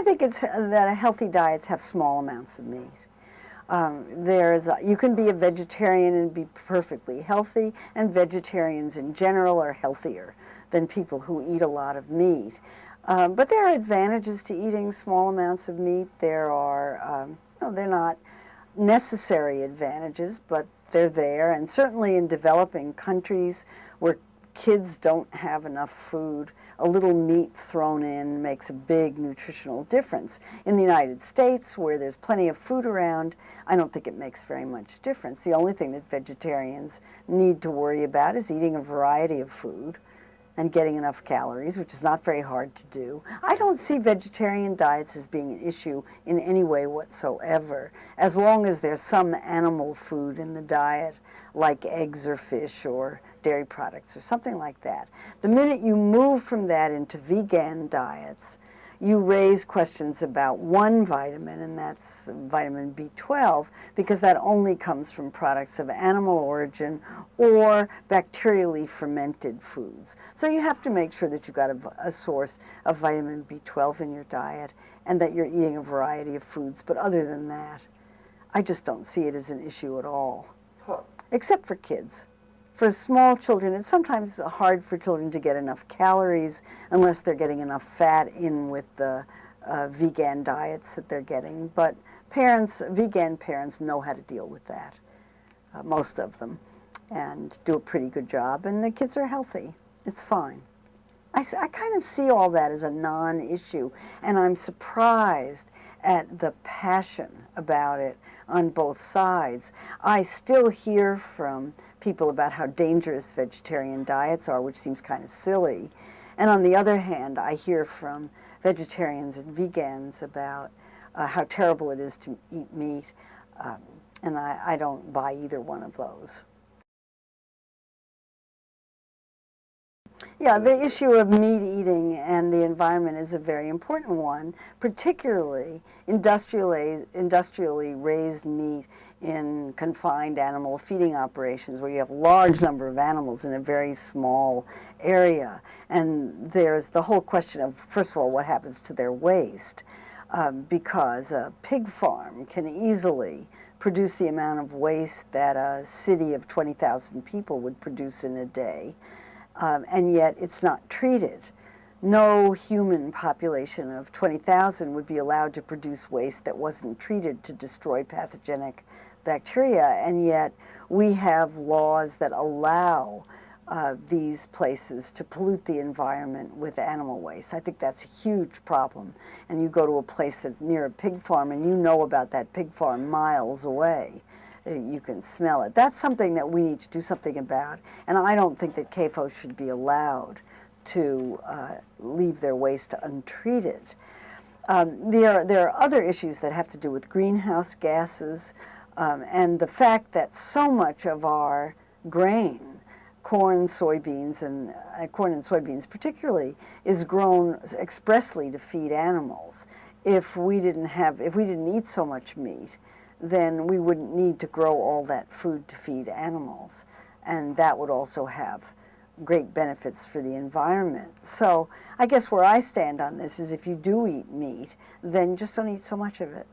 think it's that healthy diets have small amounts of meat. You can be a vegetarian and be perfectly healthy, and vegetarians in general are healthier than people who eat a lot of meat. But there are advantages to eating small amounts of meat. There are, they're not necessary advantages, but they're there. And certainly in developing countries where kids don't have enough food, a little meat thrown in makes a big nutritional difference. In the United States, where there's plenty of food around, I don't think it makes very much difference. The only thing that vegetarians need to worry about is eating a variety of food and getting enough calories, which is not very hard to do. I don't see vegetarian diets as being an issue in any way whatsoever, as long as there's some animal food in the diet, like eggs or fish or dairy products or something like that. The minute you move from that into vegan diets, you raise questions about one vitamin, and that's vitamin B12, because that only comes from products of animal origin or bacterially fermented foods. So you have to make sure that you've got a source of vitamin B12 in your diet and that you're eating a variety of foods. But other than that, I just don't see it as an issue at all, except for kids. For small children, it's sometimes hard for children to get enough calories unless they're getting enough fat in with the vegan diets that they're getting. But vegan parents know how to deal with that, most of them, and do a pretty good job. And the kids are healthy. It's fine. I kind of see all that as a non-issue, and I'm surprised at the passion about it on both sides. I still hear from people about how dangerous vegetarian diets are, which seems kind of silly. And on the other hand, I hear from vegetarians and vegans about how terrible it is to eat meat, and I don't buy either one of those. Yeah, the issue of meat eating and the environment is a very important one, particularly industrially raised meat in confined animal feeding operations where you have a large number of animals in a very small area. And there's the whole question of, first of all, what happens to their waste, because a pig farm can easily produce the amount of waste that a city of 20,000 people would produce in a day. And yet it's not treated. No human population of 20,000 would be allowed to produce waste that wasn't treated to destroy pathogenic bacteria, and yet we have laws that allow these places to pollute the environment with animal waste. I think that's a huge problem. And you go to a place that's near a pig farm and you know about that pig farm miles away. You can smell it. That's something that we need to do something about, and I don't think that CAFO should be allowed to leave their waste untreated. There are other issues that have to do with greenhouse gases, and the fact that so much of our grain, corn and soybeans particularly, is grown expressly to feed animals. If we didn't eat so much meat, then we wouldn't need to grow all that food to feed animals. And that would also have great benefits for the environment. So I guess where I stand on this is if you do eat meat, then just don't eat so much of it.